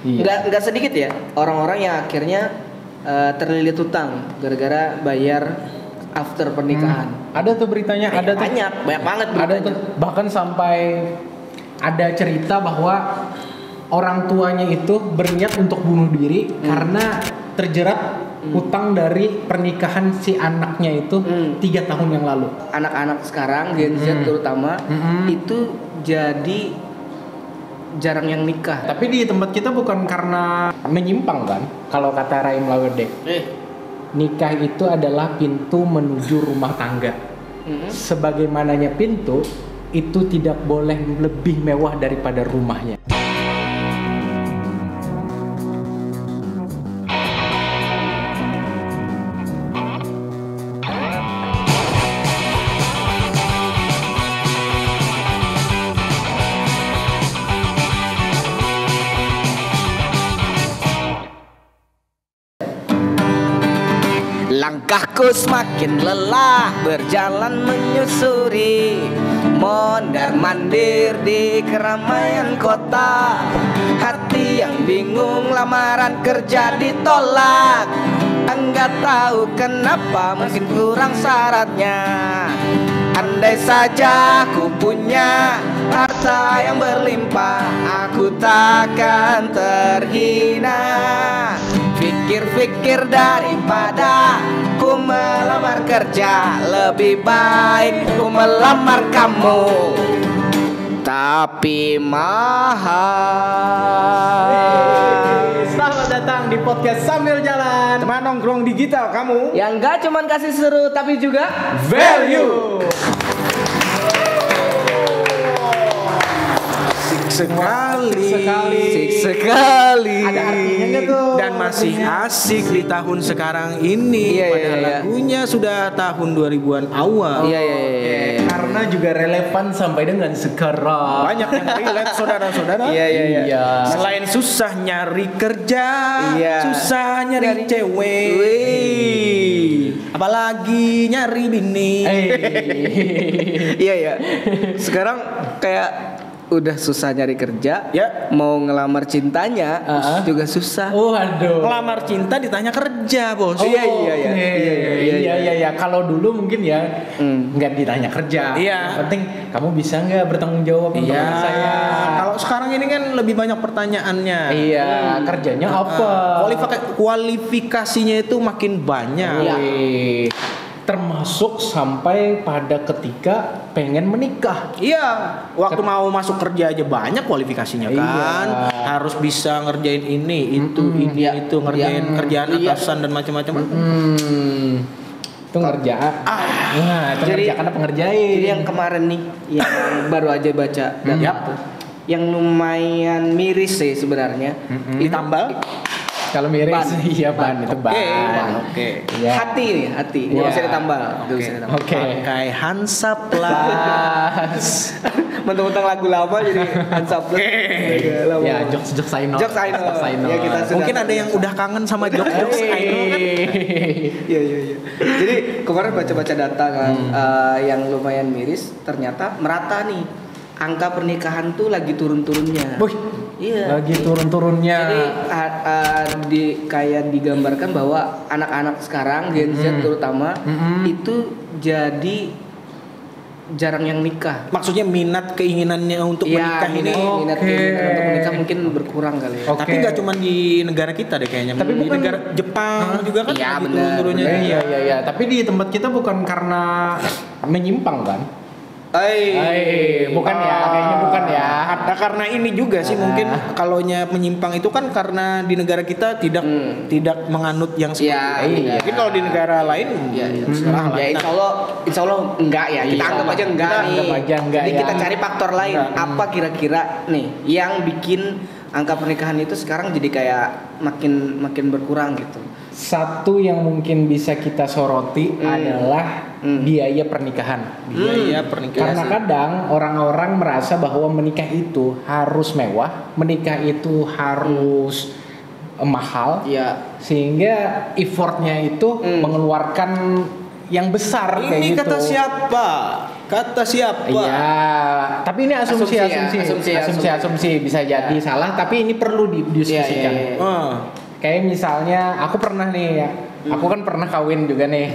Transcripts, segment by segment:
Iya. Nggak sedikit ya orang-orang yang akhirnya terlilit hutang gara-gara bayar after pernikahan. Ada tuh beritanya, ada tuh. Banyak banget Ada beritanya. tuh. Bahkan sampai ada cerita bahwa orang tuanya itu berniat untuk bunuh diri karena terjerat hutang dari pernikahan si anaknya itu 3 tahun yang lalu. Anak-anak sekarang Gen Z terutama itu jadi jarang yang nikah. Tapi di tempat kita bukan karena menyimpang kan, kalau kata Raim Lawedek. Nikah itu adalah pintu menuju rumah tangga. Sebagaimananya pintu, itu tidak boleh lebih mewah daripada rumahnya. Langkahku semakin lelah berjalan menyusuri mondar-mandir di keramaian kota. Hati yang bingung lamaran kerja ditolak. Enggak tahu kenapa, mungkin kurang syaratnya. Andai saja aku punya harta yang berlimpah, aku takkan terhina. Pikir-pikir daripada ku melamar kerja, lebih baik ku melamar kamu, tapi mahal. Selamat datang di podcast Sambil Jalan, Teman nongkrong digital kamu yang gak cuman kasih seru tapi juga value. Sekali. sekali. ada artinya nggak tuh? Dan masih asik di tahun sekarang ini. Iya, Padahal iya. lagunya sudah tahun 2000-an awal. Iya. Karena juga relevan sampai dengan sekarang. Banyak yang relate saudara-saudara. Iya. Selain susah nyari kerja, Iya. susah nyari cewek. Wih. Apalagi nyari bini. Iya. Sekarang kayak udah susah nyari kerja, Ya. mau ngelamar cintanya juga susah. Waduh. Ngelamar cinta ditanya kerja, Bos. Iya. Iya. Kalau dulu mungkin ya nggak ditanya kerja. Iya. Yang penting kamu bisa nggak bertanggung jawab untuk Iya. anak saya. Kalau sekarang ini kan lebih banyak pertanyaannya. Iya. Kerjanya apa? Kualifikasinya itu makin banyak. Iya. Termasuk sampai pada ketika pengen menikah. Iya, waktu mau masuk kerja aja banyak kualifikasinya kan. Iya. Harus bisa ngerjain ini, itu, itu ngerjain kerjaan atasan dan macam-macam. Itu ngerjaan. Nah, itu Jadi- ngerjakan apa ngerjain? Jadi yang kemarin nih, yang baru aja baca data itu, yang lumayan miris sih sebenarnya. Ditambal. Kalau miris, Ban. iya ban itu ban. Oke. Iya. Hati nih, hati. Nggak Iya. bisa ditambal. Nggak bisa ditambal. Oke. Pakai Hansaplast. Pas. Mentang-mentang lagu lama jadi Hansaplast. Ya, jokes I know. Jokes I know. Ya, kita sudah- Mungkin ada yang udah kangen sama jokes-jokes I know kan. Iya. Jadi kemarin baca-baca data kan, yang lumayan miris. Ternyata merata nih, angka pernikahan tuh lagi turun-turunnya. Wih, Iya. lagi turun-turunnya. Jadi kayak digambarkan bahwa anak-anak sekarang Gen Z terutama itu jadi jarang yang nikah. Maksudnya minat keinginannya untuk menikah ini. minat Oke. keinginan untuk menikah mungkin berkurang kali ya. Oke. Tapi nggak cuma di negara kita deh kayaknya. Tapi di bukan- negara Jepang juga kan Iya, lagi benar, turun-turunnya. benar. Iya. Tapi di tempat kita bukan karena menyimpang kan? Bukan ya, kayaknya bukan ya. Ada karena ini juga sih mungkin kalaunya menyimpang itu kan karena di negara kita tidak menganut yang seperti Iya, itu. iya. Mungkin kalau di negara lain terserah lah. Ya insya Allah enggak ya. Kita Iya. anggap aja enggak Kita nih. anggap aja enggak Jadi ya. kita cari faktor lain. Apa kira-kira nih yang bikin angka pernikahan itu sekarang jadi kayak makin berkurang gitu. Satu yang mungkin bisa kita soroti adalah biaya pernikahan. Biaya pernikahan. Karena kadang orang-orang merasa bahwa menikah itu harus mewah, menikah itu harus mahal, Iya. sehingga effortnya itu mengeluarkan yang besar kayak Ini gitu. kata siapa? Kata siapa? Iya, tapi ini asumsi bisa jadi salah, tapi ini perlu didiskusikan. Kayak misalnya aku pernah nih ya, aku kan pernah kawin juga nih.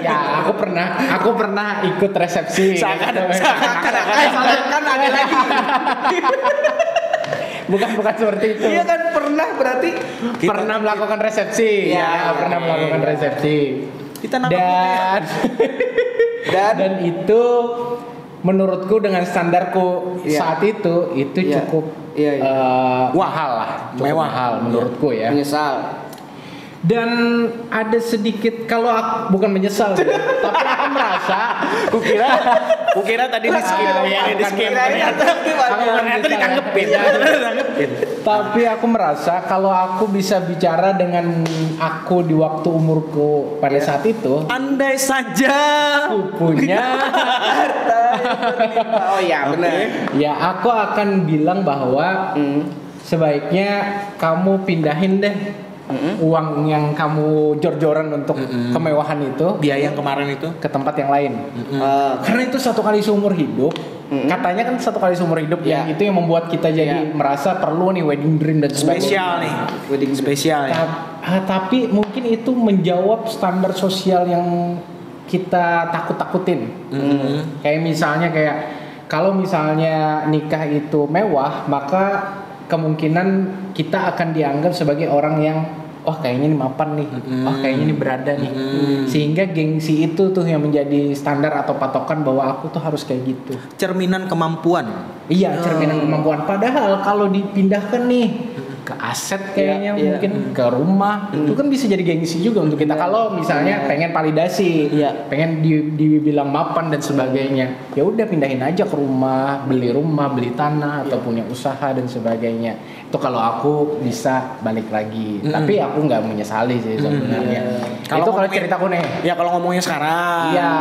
Ya, aku pernah ikut resepsi. Seakan ada lagi. Bukan seperti itu. Iya kan pernah berarti pernah melakukan resepsi. Pernah melakukan resepsi. Kita dan itu menurutku dengan standarku saat itu cukup mahal lah, mahal menurutku ya. Menyesal. Dan ada sedikit kalau aku bukan menyesal tapi aku merasa kukira tadi di skip ternyata ditanggepin. Tapi aku merasa kalau aku bisa bicara dengan aku di waktu umurku pada saat itu, andai saja aku punya oh ya benar. Ya aku akan bilang bahwa sebaiknya kamu pindahin deh uang yang kamu jor-joran untuk kemewahan itu, biaya yang kemarin itu ke tempat yang lain. Karena itu satu kali seumur hidup. Katanya kan satu kali seumur hidup yang itu yang membuat kita jadi merasa perlu nih wedding dream dan spesial nih. Wedding spesial ya. Tapi mungkin itu menjawab standar sosial yang kita takut-takutin. Kayak misalnya kalau misalnya nikah itu mewah, maka kemungkinan kita akan dianggap sebagai orang yang kayaknya ini mapan nih, kayaknya ini berada nih, sehingga gengsi itu tuh yang menjadi standar atau patokan bahwa aku tuh harus kayak gitu. Cerminan kemampuan. Iya, cerminan kemampuan. Padahal kalau dipindahkan nih ke aset kayaknya mungkin ke rumah itu kan bisa jadi gengsi juga untuk kita. Kalau misalnya pengen validasi, pengen dibilang mapan dan sebagainya, ya udah pindahin aja ke rumah, beli tanah atau punya usaha dan sebagainya. Itu kalau aku bisa balik lagi. Tapi aku nggak menyesali sih sebenarnya. Itu kalau ceritaku nih. Ya kalau ngomongnya sekarang. Iya.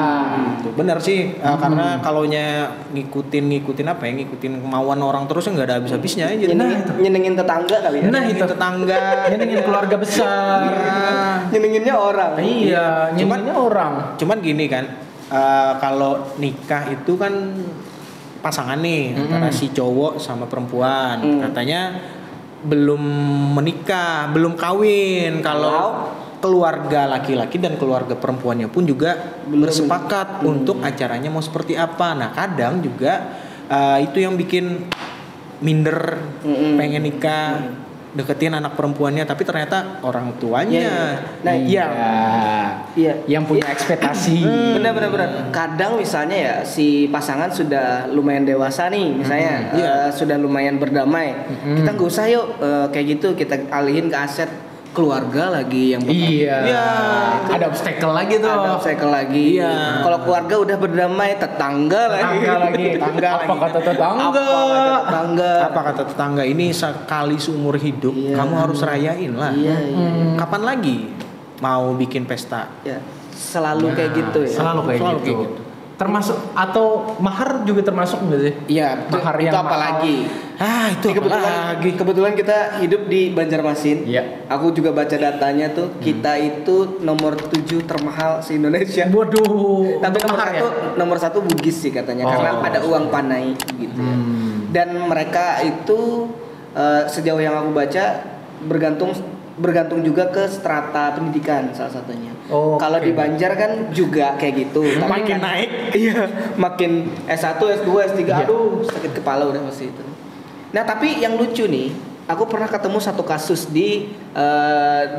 Bener sih. Karena kalaunya ngikutin apa ya? Ngikutin kemauan orang terus nggak ada habis-habisnya aja. Nyenengin tetangga kali ya. Nah itu tetangga, nyenengin keluarga besar. Nyenenginnya orang. Iya, nyenenginnya orang. Cuman gini kan, kalau nikah itu kan pasangan nih antara si cowok sama perempuan. Katanya belum menikah, belum kawin. Kalau keluarga laki-laki dan keluarga perempuannya pun juga bersepakat untuk acaranya mau seperti apa. Nah kadang juga itu yang bikin minder, pengen nikah, deketin anak perempuannya, tapi ternyata orang tuanya yang punya ekspektasi. Benar. Kadang misalnya ya si pasangan sudah lumayan dewasa nih, misalnya sudah lumayan berdamai. Kita nggak usah yuk kayak gitu, kita alihin ke aset keluarga lagi yang ada obstacle lagi tuh. Kalau keluarga udah berdamai, tetangga lagi. Apa kata tetangga? Ini sekali seumur hidup, kamu harus rayain lah. Kapan lagi mau bikin pesta? Selalu kayak gitu ya. Selalu kayak gitu. Termasuk atau mahar juga termasuk nggak sih? Iya, mahar itu yang apalagi. Itu kebetulan kita hidup di Banjarmasin. Iya. Aku juga baca datanya tuh, kita itu nomor 7 termahal se Indonesia. Waduh. Tapi nomor satu Bugis sih katanya, karena ada uang panai gitu ya. Dan mereka itu sejauh yang aku baca bergantung juga ke strata pendidikan salah satunya. Kalau di Banjar kan juga kayak gitu. Makin naik. Iya, makin S1, S2, S3, aduh sakit kepala udah pasti itu. Nah tapi yang lucu nih, aku pernah ketemu satu kasus di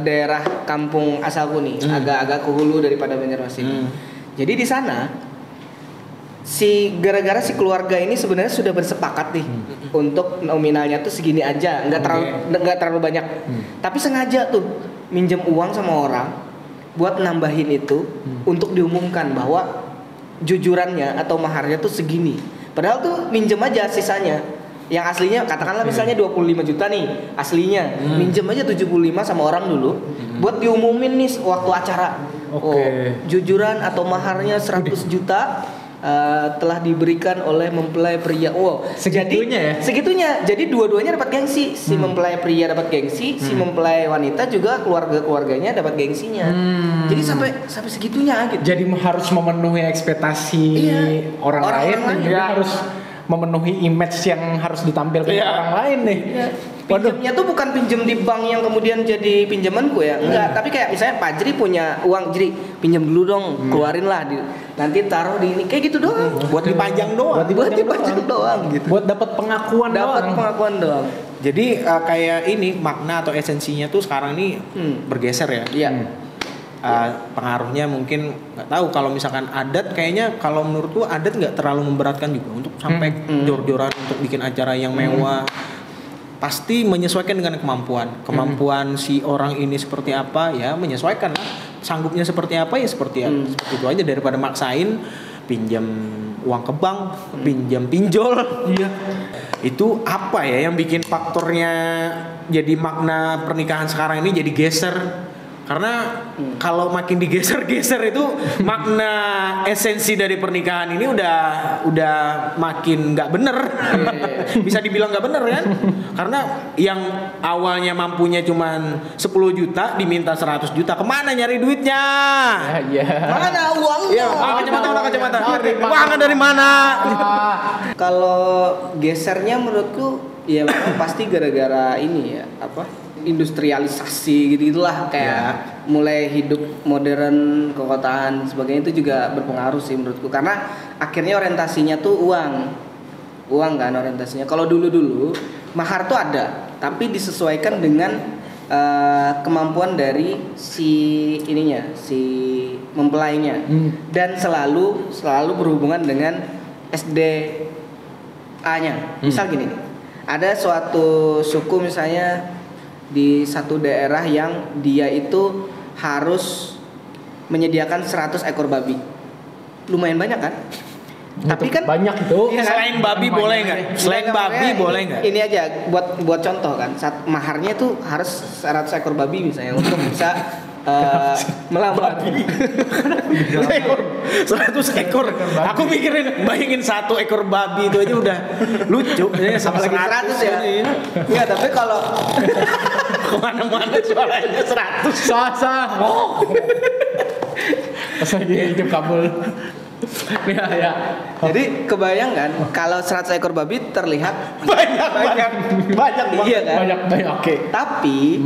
daerah kampung asalku nih, agak ke hulu daripada Banjarmasin. Jadi di sana gara-gara si keluarga ini sebenarnya sudah bersepakat nih untuk nominalnya tuh segini aja, nggak terlalu banyak. Tapi sengaja tuh minjem uang sama orang buat nambahin itu untuk diumumkan bahwa jujurannya atau maharnya tuh segini. Padahal tuh minjem aja sisanya. Yang aslinya katakanlah misalnya 25 juta nih aslinya, minjem aja 75 sama orang dulu buat diumumin nih waktu acara. Jujuran atau maharnya 100 juta telah diberikan oleh mempelai pria. Wow, Segitunya ya? Segitunya. Jadi dua-duanya dapat gengsi. Si mempelai pria dapat gengsi, si mempelai wanita juga keluarganya dapat gengsinya. Jadi sampai segitunya gitu. Jadi harus memenuhi ekspektasi orang lain dan juga harus memenuhi image yang harus ditampilkan ke orang lain nih. Iya. Pinjamnya tuh bukan pinjam di bank yang kemudian jadi pinjamanku ya, enggak. Tapi kayak misalnya Pak Jri punya uang, Jri pinjam dulu dong, keluarin lah, nanti taruh di ini, kayak gitu doang. Buat dipajang doang. Buat dipajang doang gitu. Buat dapat pengakuan doang. Jadi kayak ini makna atau esensinya tuh sekarang ini bergeser ya. Iya. Pengaruhnya mungkin nggak tahu. Kalau misalkan adat, kayaknya kalau menurutku adat nggak terlalu memberatkan juga untuk sampai jor-joran untuk bikin acara yang mewah. Pasti menyesuaikan dengan kemampuan si orang ini seperti apa ya, menyesuaikan lah. Sanggupnya seperti apa ya seperti itu aja, daripada maksain pinjam uang ke bank, pinjam pinjol. Iya. Itu apa ya yang bikin faktornya jadi makna pernikahan sekarang ini jadi geser? Karena kalau makin digeser-geser itu makna esensi dari pernikahan ini udah makin nggak bener. Bisa dibilang nggak bener kan? Karena yang awalnya mampunya cuman 10 juta diminta 100 juta, kemana nyari duitnya? Iya. Mana uangnya? Kacamata. Uangnya dari mana? Kalau gesernya menurutku ya memang pasti gara-gara ini ya, industrialisasi gitu-gitulah, kayak mulai hidup modern, kekotaan sebagainya, itu juga berpengaruh sih menurutku, karena akhirnya orientasinya tuh uang kan orientasinya. Kalau dulu mahar tuh ada, tapi disesuaikan dengan kemampuan dari si mempelainya, dan selalu berhubungan dengan SDA-nya. Misal gini nih, ada suatu suku misalnya di satu daerah yang dia itu harus menyediakan 100 ekor babi. Lumayan banyak kan? Tapi kan banyak itu. Iya, selain babi boleh nggak? Selain babi boleh nggak? Ini aja buat contoh kan. Maharnya tuh harus 100 ekor babi misalnya untuk bisa melamar. 100 ekor. Aku mikirin bayangin 1 ekor babi itu aja udah lucu. Sama lagi 100 ya. Iya, tapi kalau kemana-mana suaranya 100. Sah. Pas lagi hidup kabul. Ya. Jadi kebayang kan kalau 100 ekor babi terlihat banyak. Iya kan? Banyak. Oke. Tapi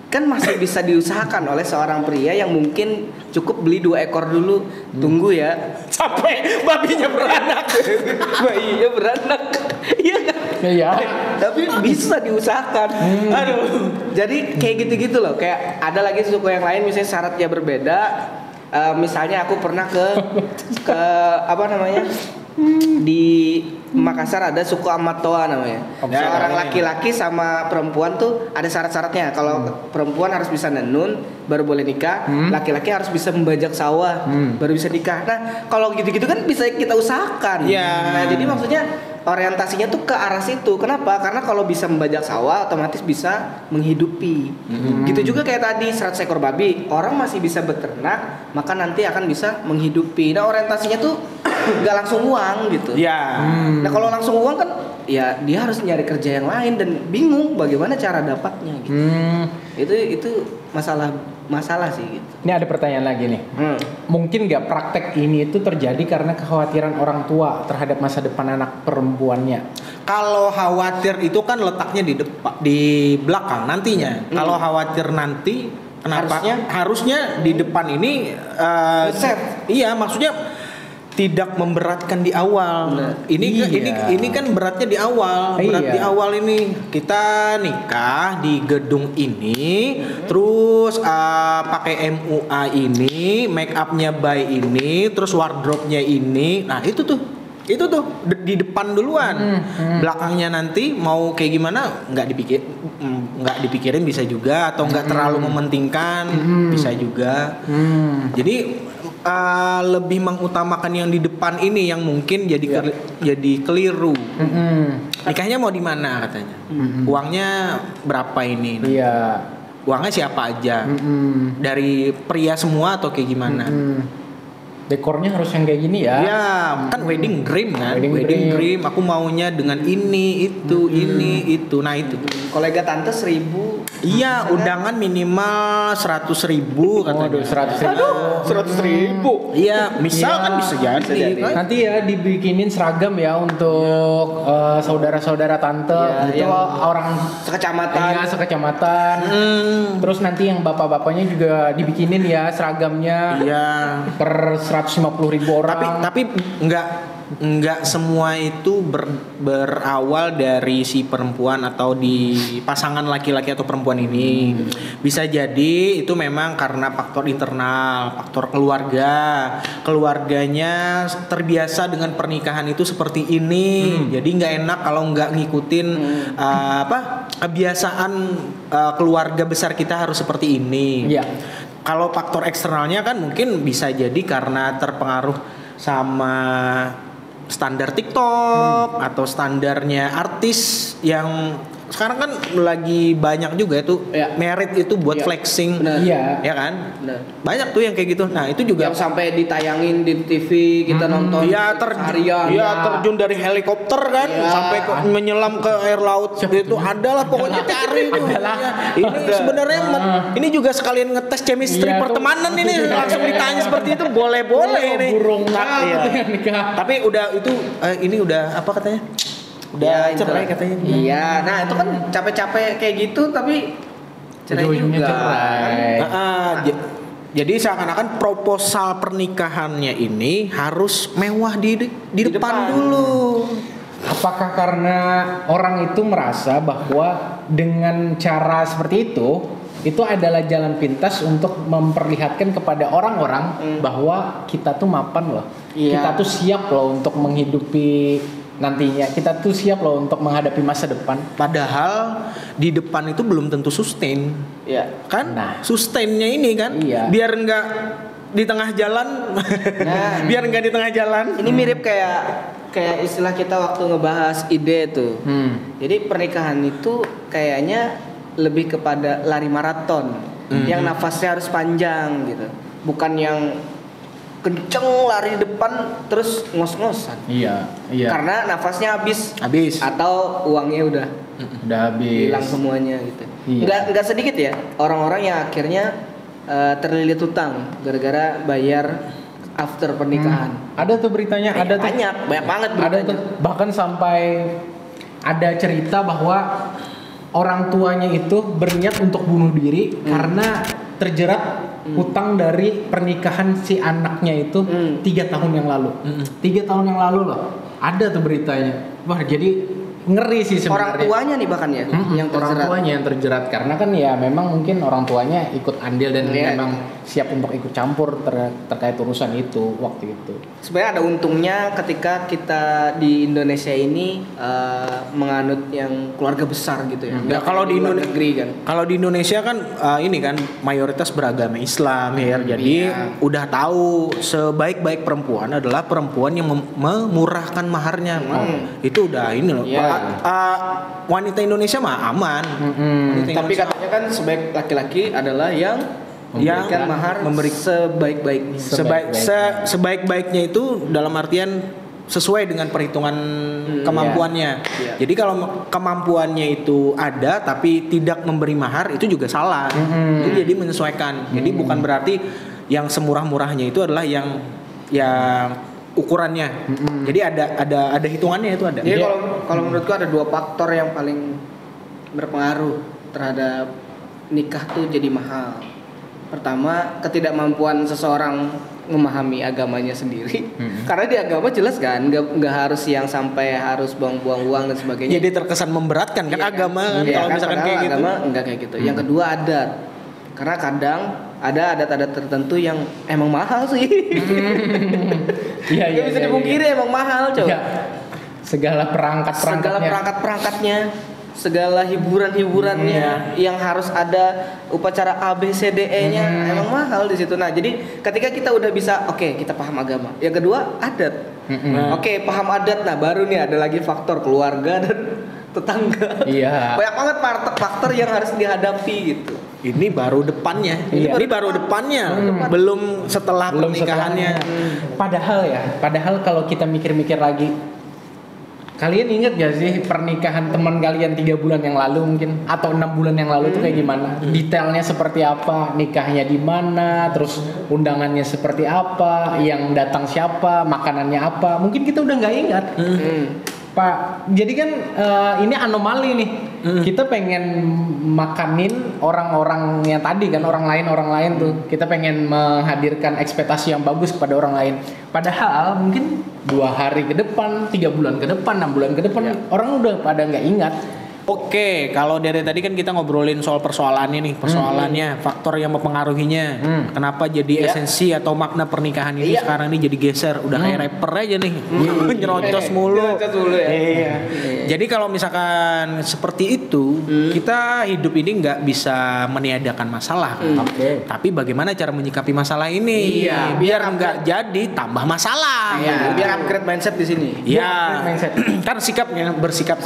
kan masih bisa diusahakan oleh seorang pria yang mungkin cukup beli 2 ekor dulu, tunggu ya sampai babinya beranak. Bayinya beranak. Iya kan? Iya. Tapi bisa diusahakan. Aduh. Jadi kayak gitu-gitu loh. Kayak ada lagi suku yang lain misalnya syaratnya berbeda. Misalnya aku pernah ke di Makassar ada suku Amatoa namanya. Seorang laki-laki sama perempuan tuh ada syarat-syaratnya. Kalau perempuan harus bisa nenun baru boleh nikah, laki-laki harus bisa membajak sawah baru bisa nikah. Nah, kalau gitu-gitu kan bisa kita usahakan. Nah, jadi maksudnya orientasinya tuh ke arah situ. Kenapa? Karena kalau bisa membajak sawah otomatis bisa menghidupi. Gitu juga kayak tadi 100 ekor babi, orang masih bisa beternak, maka nanti akan bisa menghidupi. Nah, orientasinya tuh nggak langsung uang gitu. Nah, kalau langsung uang kan ya dia harus nyari kerja yang lain dan bingung bagaimana cara dapatnya gitu. Itu masalah sih gitu. Ini ada pertanyaan lagi nih. Mungkin nggak praktek ini itu terjadi karena kekhawatiran orang tua terhadap masa depan anak perempuannya? Kalau khawatir itu kan letaknya di belakang nantinya. Kalau khawatir nanti, kenapa? Harusnya di depan ini iya, maksudnya tidak memberatkan di awal. Ini kan beratnya di awal. Berat di awal ini kita nikah di gedung ini, terus pakai MUA ini, make upnya by ini, terus wardrobe-nya ini. Nah, itu tuh di depan duluan. Belakangnya nanti mau kayak gimana nggak dipikirin bisa juga, atau nggak terlalu mementingkan bisa juga. Jadi lebih mengutamakan yang di depan ini yang mungkin jadi keliru. Nikahnya mau di mana katanya? Uangnya berapa ini? Iya. Uangnya siapa aja? Dari pria semua atau kayak gimana? dekornya harus yang kayak gini ya. Ya, kan wedding dream kan. Wedding Dream. Aku maunya dengan ini, itu, ini, itu. Nah, itu. Kolega tante 1.000. Iya, undangan minimal 100.000 katanya. Waduh, 100.000. 100.000. Iya, misal Iya, kan bisa jadi. bisa jadi. Kan? Nanti ya dibikinin seragam ya untuk saudara-saudara tante itu yang orang sekecamatan. iya, sekecamatan. Terus nanti yang bapak-bapaknya juga dibikinin ya seragamnya Iya. per 150.000 orang. Tapi nggak semua itu berawal dari si perempuan atau di pasangan laki-laki atau perempuan ini. Bisa jadi itu memang karena faktor internal, faktor keluarganya terbiasa dengan pernikahan itu seperti ini. Jadi nggak enak kalau nggak ngikutin kebiasaan keluarga besar kita harus seperti ini. Iya. Kalau faktor eksternalnya kan mungkin bisa jadi karena terpengaruh sama standar TikTok atau standarnya artis yang sekarang kan lagi banyak juga itu Ya. merit itu buat Ya. flexing, Benar. Iya. ya kan? Benar. Banyak tuh yang kayak gitu. Nah itu juga Yang sampai ditayangin di TV kita nonton harian. terjun dari helikopter kan Ya. sampai menyelam ke air laut itu adalah pokoknya cari itu. Adalah. Ya. Ini sebenarnya ini juga sekalian ngetes chemistry Iya, tuh. pertemanan ini langsung ditanya seperti itu boleh ini. Burung Iya. gitu yang nikah. Tapi udah itu ini udah apa katanya? Udah cerai katanya. Iya, nah itu kan capek-capek kayak gitu tapi cerai Ujung-ujungnya juga. cerai. Jadi seakan-akan proposal pernikahannya ini harus mewah di depan dulu. Apakah karena orang itu merasa bahwa dengan cara seperti itu adalah jalan pintas untuk memperlihatkan kepada orang-orang bahwa kita tuh mapan loh. Iya. Kita tuh siap loh untuk menghidupi nantinya. Kita tuh siap loh untuk menghadapi masa depan. Padahal di depan itu belum tentu sustain. Iya. Kan? Nah. Sustainnya ini kan Iya. biar enggak di tengah jalan. Nah. Biar enggak di tengah jalan. Ini mirip kayak istilah kita waktu ngebahas ide tuh. Jadi pernikahan itu kayaknya lebih kepada lari maraton yang nafasnya harus panjang gitu. Bukan yang kenceng lari depan terus ngos-ngosan. Iya. Karena nafasnya habis Habis. atau uangnya udah Udah habis. hilang semuanya gitu. Iya. Nggak sedikit ya orang-orang yang akhirnya terlilit hutang gara-gara bayar after pernikahan. Ada tuh beritanya, ada tuh. banyak banget Ada beritanya. tuh bahkan sampai ada cerita bahwa orang tuanya itu berniat untuk bunuh diri karena terjerat hutang dari pernikahan si anaknya itu 3 tahun yang lalu. 3 tahun yang lalu loh. Ada tuh beritanya. Wah, jadi ngeri sih Orang sebenarnya. tuanya nih bahkan ya yang Orang terjerat. tuanya yang terjerat karena kan ya memang mungkin orang tuanya ikut andil dan Iya. memang siap untuk ikut campur terkait urusan itu waktu itu. Sebenarnya ada untungnya ketika kita di Indonesia ini menganut yang keluarga besar gitu ya. Ya, kalau di luar Indonesia negeri kan. Kalau di Indonesia kan ini kan mayoritas beragama Islam ya. Jadi udah tahu sebaik-baik perempuan adalah perempuan yang memurahkan maharnya. Itu udah ini loh. Iya. Wanita Indonesia mah aman. Wanita Tapi Indonesia katanya kan sebaik laki-laki adalah yang memberikan mahar sebaik-baiknya. sebaik-baiknya itu dalam artian sesuai dengan perhitungan kemampuannya. Iya. Jadi kalau kemampuannya itu ada tapi tidak memberi mahar itu juga salah. Itu jadi menyesuaikan. Jadi bukan berarti yang semurah-murahnya itu adalah yang ukurannya. Jadi ada hitungannya itu ada. Jadi kalau menurutku ada 2 faktor yang paling berpengaruh terhadap nikah tuh jadi mahal. Pertama, ketidakmampuan seseorang memahami agamanya sendiri. Karena di agama jelas kan, nggak harus yang sampai harus buang-buang uang dan sebagainya. Jadi terkesan memberatkan kan Iya agama kan, Iya kalau kan, misalkan padahal kayak gitu. agama enggak kayak gitu. Yang kedua adat. Karena kadang ada adat-adat tertentu yang emang mahal sih. Iya, Nggak bisa dipungkiri emang mahal, coba. Iya. Segala perangkat-perangkatnya. Perangkat-perangkatnya, segala hiburan-hiburannya yang harus ada upacara A B C D E-nya emang mahal di situ. Nah, jadi ketika kita udah bisa kita paham agama. Yang kedua, adat. Oke, paham adat. Nah, baru nih ada lagi faktor keluarga dan tetangga. Iya. Banyak banget faktor yang harus dihadapi gitu. Ini baru depannya. Ini baru depannya. Belum setelah pernikahannya. Padahal kalau kita mikir-mikir lagi, kalian ingat gak sih pernikahan teman kalian 3 bulan yang lalu mungkin atau 6 bulan yang lalu tuh kayak gimana? Detailnya seperti apa? Nikahnya di mana? Terus undangannya seperti apa? Yang datang siapa? Makanannya apa? Mungkin kita udah nggak ingat. Pak, jadi kan ini anomali nih. Kita pengen makanin orang-orang yang tadi kan, orang lain tuh. Kita pengen menghadirkan ekspektasi yang bagus kepada orang lain. Padahal mungkin 2 hari ke depan, 3 bulan ke depan, 6 bulan ke depan, orang udah pada nggak ingat. Oke, kalau dari tadi kan kita ngobrolin soal persoalannya nih, faktor yang mempengaruhinya. Kenapa jadi esensi atau makna pernikahan ini sekarang ini jadi geser, udah kayak rapper aja nih. Nyerocos mulu. Jadi kalau misalkan seperti itu, kita hidup ini nggak bisa meniadakan masalah. Tapi bagaimana cara menyikapi masalah ini? Biar nggak jadi tambah masalah. Biar upgrade mindset di sini. Ya, kan sikapnya bersikap.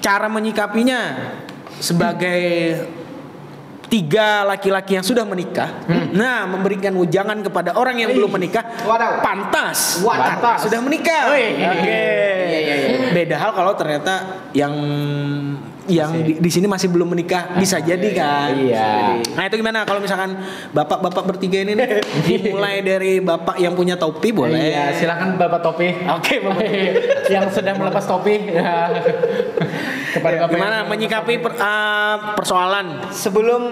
Cara menyikapinya sebagai 3 laki-laki yang sudah menikah, memberikan wejangan kepada orang yang belum menikah, pantas sudah menikah. Beda hal kalau ternyata yang di sini masih belum menikah, bisa jadi kan. Nah itu gimana kalau misalkan bapak-bapak bertiga ini nih, dimulai dari bapak yang punya topi boleh. Silakan Bapak Topi. Oke, Bapak. Yang sudah melepas topi. Kepada gimana menyikapi persoalan? Sebelum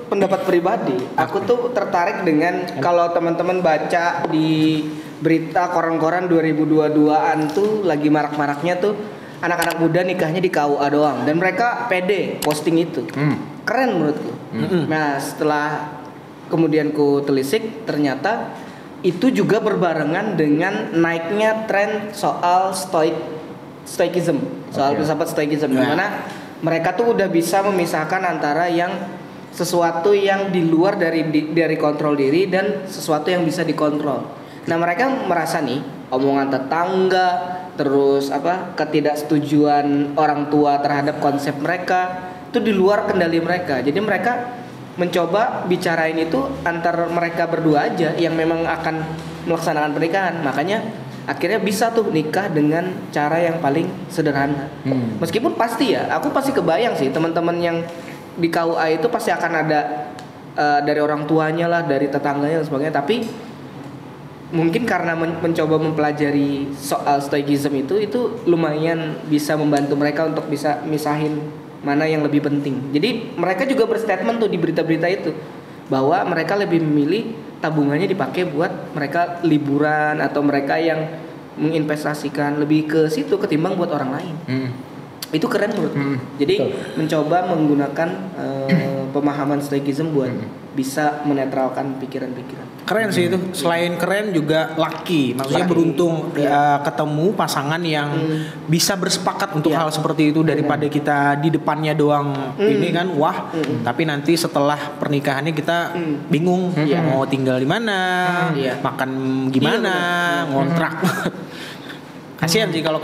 pendapat pribadi, aku tuh tertarik dengan kalau teman-teman baca di berita koran-koran 2022-an tuh lagi marak-maraknya tuh anak-anak muda nikahnya di KUA doang dan mereka pede posting itu. Keren menurutku. Nah, setelah kemudian ku telisik ternyata itu juga berbarengan dengan naiknya tren soal stoikism, soal filsafat stoikism, di mana mereka tuh udah bisa memisahkan antara yang sesuatu yang di luar dari kontrol diri dan sesuatu yang bisa dikontrol. Nah, mereka merasa nih omongan tetangga, terus ketidaksetujuan orang tua terhadap konsep mereka itu di luar kendali mereka. Jadi mereka mencoba bicarain itu antar mereka berdua aja yang memang akan melaksanakan pernikahan. Makanya akhirnya bisa tuh nikah dengan cara yang paling sederhana. Meskipun pasti aku pasti kebayang sih teman-teman yang di KUA itu pasti akan ada dari orang tuanya lah, dari tetangganya dan sebagainya. Tapi mungkin karena mencoba mempelajari soal stoikism itu lumayan bisa membantu mereka untuk bisa misahin mana yang lebih penting. Jadi mereka juga berstatement tuh di berita-berita itu bahwa mereka lebih memilih tabungannya dipakai buat mereka liburan atau mereka yang menginvestasikan lebih ke situ ketimbang buat orang lain. Itu keren menurutku. Jadi mencoba menggunakan pemahaman stoikism buat bisa menetralkan pikiran-pikiran. Keren sih itu. Selain keren juga lucky. Maksudnya beruntung ketemu pasangan yang bisa bersepakat untuk hal seperti itu daripada kita di depannya doang ini kan tapi nanti setelah pernikahannya kita bingung mau tinggal di mana, makan gimana, ngontrak. Kasihan sih kalau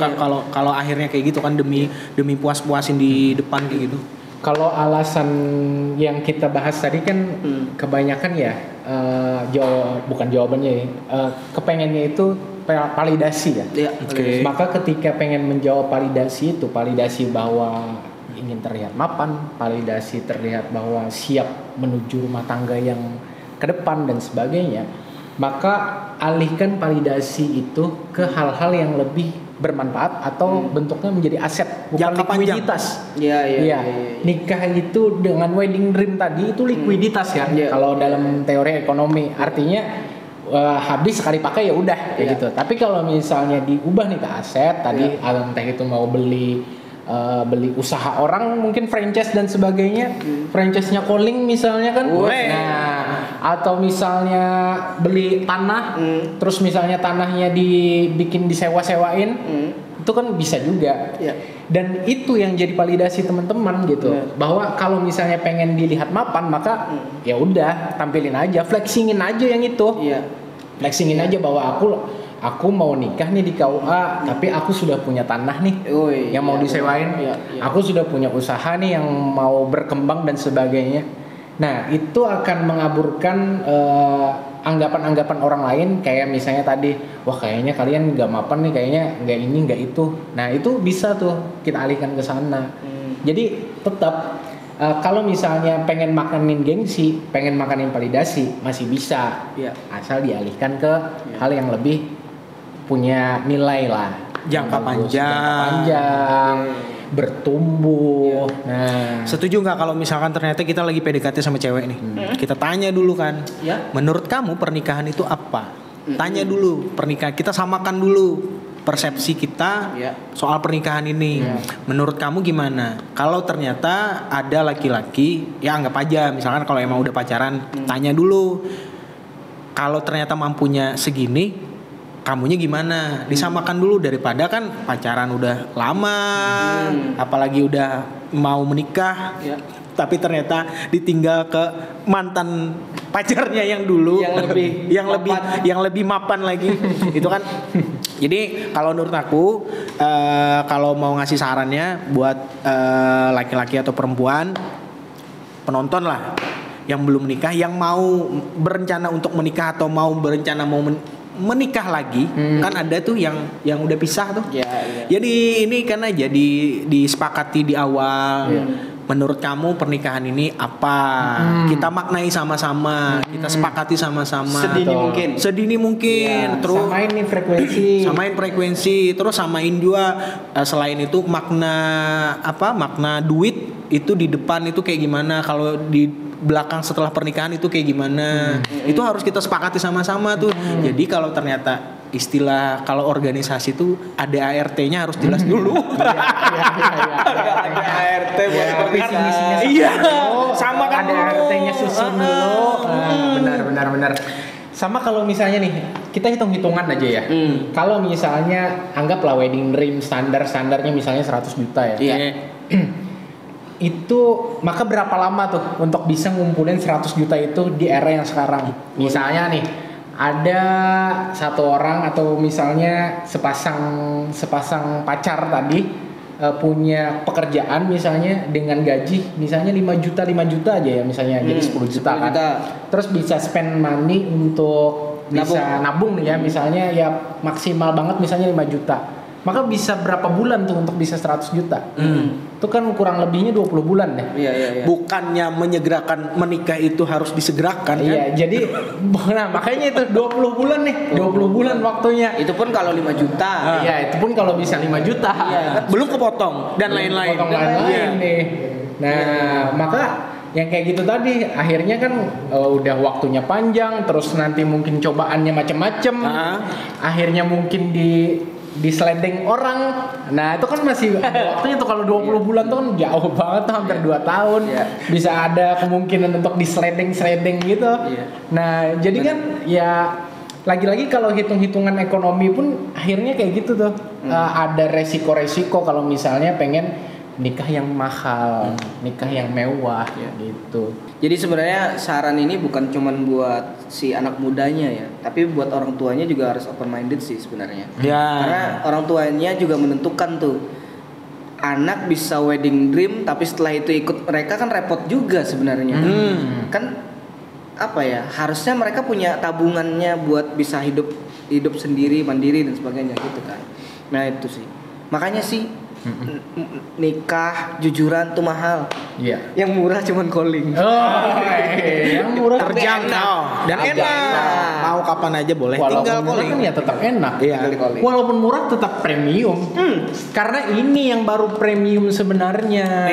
akhirnya kayak gitu kan demi puas-puasin di depan kayak gitu. Kalau alasan yang kita bahas tadi kan kebanyakan bukan jawabannya kepengennya itu validasi ya. Maka ketika pengen menjawab validasi itu, validasi bahwa ingin terlihat mapan, validasi terlihat bahwa siap menuju rumah tangga yang ke depan dan sebagainya, maka alihkan validasi itu ke hal-hal yang lebih bermanfaat atau bentuknya menjadi aset, bukan likuiditas. Iya. Nikah itu dengan wedding dream tadi itu likuiditas kan. Kalau dalam teori ekonomi artinya habis sekali pakai ya udah kayak gitu. Tapi kalau misalnya diubah nih ke aset tadi, entah itu mau beli usaha orang, mungkin franchise dan sebagainya, franchise-nya calling misalnya kan, atau misalnya beli tanah, terus misalnya tanahnya dibikin disewa-sewain, itu kan bisa juga. Dan itu yang jadi validasi teman-teman gitu, bahwa kalau misalnya pengen dilihat mapan, maka ya udah tampilin aja, flexingin aja yang itu, flexingin aja bahwa aku mau nikah nih di KUA, tapi aku sudah punya tanah nih yang mau disewain. Aku sudah punya usaha nih yang mau berkembang dan sebagainya. Nah, itu akan mengaburkan anggapan-anggapan orang lain, kayak misalnya tadi, wah kayaknya kalian nggak mapan nih, kayaknya nggak ini nggak itu. Nah, itu bisa tuh kita alihkan ke sana. Jadi tetap kalau misalnya pengen makanin gengsi, pengen makanin validasi, masih bisa. Asal dialihkan ke hal yang lebih punya nilai lah. Jangka panjang, bertumbuh. Nah, setuju nggak kalau misalkan ternyata kita lagi PDKT sama cewek nih, kita tanya dulu kan, menurut kamu pernikahan itu apa? Tanya dulu pernikahan, kita samakan dulu persepsi kita soal pernikahan ini. Menurut kamu gimana? Kalau ternyata ada laki-laki, ya anggap aja misalkan kalau emang udah pacaran, tanya dulu. Kalau ternyata mampunya segini, kamunya gimana? Disamakan dulu daripada kan pacaran udah lama, apalagi udah mau menikah, tapi ternyata ditinggal ke mantan pacarnya yang dulu, yang lebih mapan lagi. Itu kan. Jadi kalau menurut aku, kalau mau ngasih sarannya buat laki-laki atau perempuan, penonton lah yang belum menikah, yang mau berencana untuk menikah atau mau berencana mau menikah lagi, kan ada tuh yang udah pisah tuh. Jadi ini kan aja disepakati di awal. Menurut kamu pernikahan ini apa? Kita maknai sama-sama, kita sepakati sama-sama. Sedini mungkin. Terus samain frekuensi, terus samain juga selain itu makna duit itu di depan itu kayak gimana, kalau di belakang setelah pernikahan itu kayak gimana. Itu harus kita sepakati sama-sama tuh. Jadi kalau ternyata istilah kalau organisasi itu ada ART-nya harus jelas dulu. Ada ART buat organisasinya. Sama kan ada ART-nya susun dulu. Benar. Sama kalau misalnya nih, kita hitung-hitungan aja ya. Kalau misalnya anggaplah wedding dream standarnya misalnya 100 juta ya. Itu maka berapa lama tuh untuk bisa ngumpulin 100 juta itu di era yang sekarang? Misalnya nih, ada satu orang atau misalnya sepasang pacar tadi punya pekerjaan misalnya dengan gaji misalnya 5 juta aja ya misalnya, jadi 10 juta kan. Terus bisa spend money untuk bisa nabung nih ya, misalnya ya maksimal banget misalnya 5 juta. Maka bisa berapa bulan tuh untuk bisa 100 juta? Itu kan kurang lebihnya 20 bulan deh. Bukannya menyegerakan menikah itu harus disegerakan kan? Jadi makanya itu 20 bulan nih. 20 bulan waktunya. Itu pun kalau 5 juta. Itu pun kalau bisa 5 juta. Belum kepotong dan lain-lain. Nih. Nah, maka yang kayak gitu tadi akhirnya kan udah waktunya panjang, terus nanti mungkin cobaannya macem-macem. Akhirnya mungkin di sliding orang. Nah, itu kan masih waktunya tuh kalau 20 bulan tuh kan jauh banget tuh, hampir 2 tahun. Bisa ada kemungkinan untuk di sliding gitu. Nah, jadi kan ya lagi-lagi kalau hitung-hitungan ekonomi pun akhirnya kayak gitu tuh. Ada resiko-resiko kalau misalnya pengen nikah yang mahal, nikah yang mewah gitu. Jadi sebenarnya saran ini bukan cuman buat si anak mudanya ya, tapi buat orang tuanya juga harus open minded sih sebenarnya. Karena orang tuanya juga menentukan tuh. Anak bisa wedding dream tapi setelah itu ikut mereka kan repot juga sebenarnya. Kan apa ya? Harusnya mereka punya tabungannya buat bisa hidup sendiri, mandiri dan sebagainya gitu kan. Nah, itu sih. Makanya sih nikah jujuran tuh mahal. Yang murah cuman calling. Yang murah terjangkau dan enak. Mau kapan aja boleh. Walaupun tinggal calling kan ya tetap enak. Walaupun murah tetap premium. Karena ini yang baru premium sebenarnya.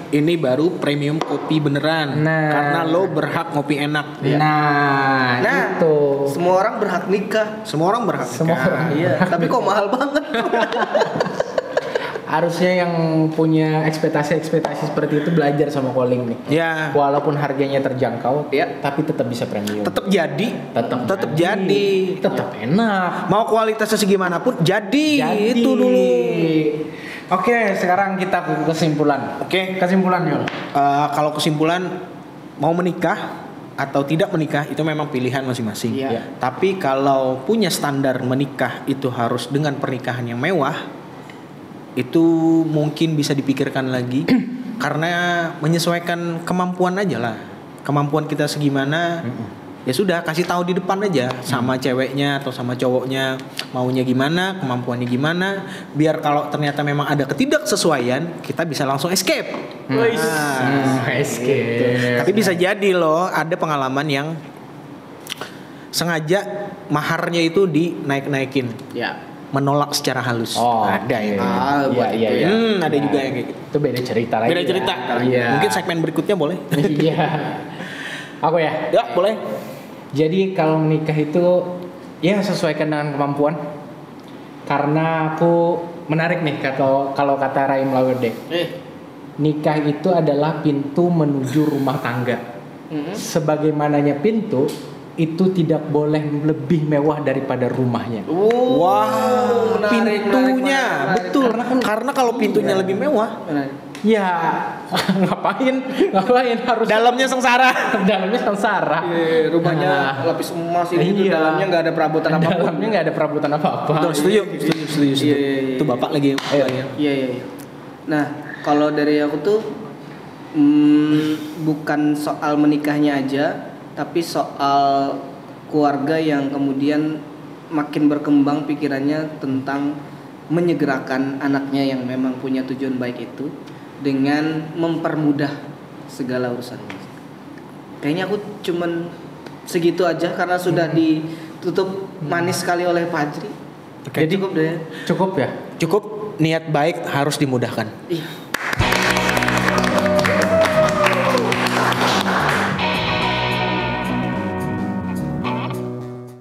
Ini baru premium kopi beneran. Karena lo berhak ngopi enak. Nah, itu. Semua orang berhak nikah. Semua orang berhak nikah. Tapi kok mahal banget. Harusnya yang punya ekspektasi seperti itu belajar sama calling nih. Walaupun harganya terjangkau, tapi tetap bisa premium. Tetap jadi. Tetap enak. Mau kualitasnya segimanapun jadi. Itu dulu. Oke, sekarang kita ke kesimpulan. Kesimpulan Yul. Kalau kesimpulan mau menikah atau tidak menikah itu memang pilihan masing-masing. Iya. Tapi kalau punya standar menikah itu harus dengan pernikahan yang mewah, itu mungkin bisa dipikirkan lagi karena menyesuaikan kemampuan aja lah. Kemampuan kita segimana, ya sudah kasih tahu di depan aja sama ceweknya atau sama cowoknya maunya gimana, kemampuannya gimana, biar kalau ternyata memang ada ketidaksesuaian kita bisa langsung escape. Escape. Tapi bisa jadi loh ada pengalaman yang sengaja maharnya itu dinaik-naikin, Ya. menolak secara halus. Oh, Ada ya. buat itu ya. Ada juga yang kayak gitu. Itu beda cerita lagi. Beda cerita. Iya. Mungkin segmen berikutnya boleh. Iya. Aku ya. Ya boleh. Jadi kalau menikah itu ya sesuaikan dengan kemampuan. Karena aku menarik nih kalau kata Raim Lawede. Nikah itu adalah pintu menuju rumah tangga. Sebagaimananya pintu itu tidak boleh lebih mewah daripada rumahnya. Wah, menarik, pintunya menarik. betul. Karena kalau pintunya lebih mewah, Ya ngapain harus dalamnya sengsara. dalamnya sengsara. Rumahnya lapis emas itu Iya. dalamnya nggak ada perabotan apapun. Dalamnya nggak ada perabotan apa-apa. Betul, setuju. Iya. Itu bapak lagi. Iya. Nah, kalau dari aku tuh bukan soal menikahnya aja, tapi soal keluarga yang kemudian makin berkembang pikirannya tentang menyegerakan anaknya yang memang punya tujuan baik itu dengan mempermudah segala urusan. Kayaknya aku cuman segitu aja karena sudah ditutup manis sekali oleh Pak Ajri. Oke. Jadi cukup deh. Cukup ya? Cukup niat baik harus dimudahkan. Iya.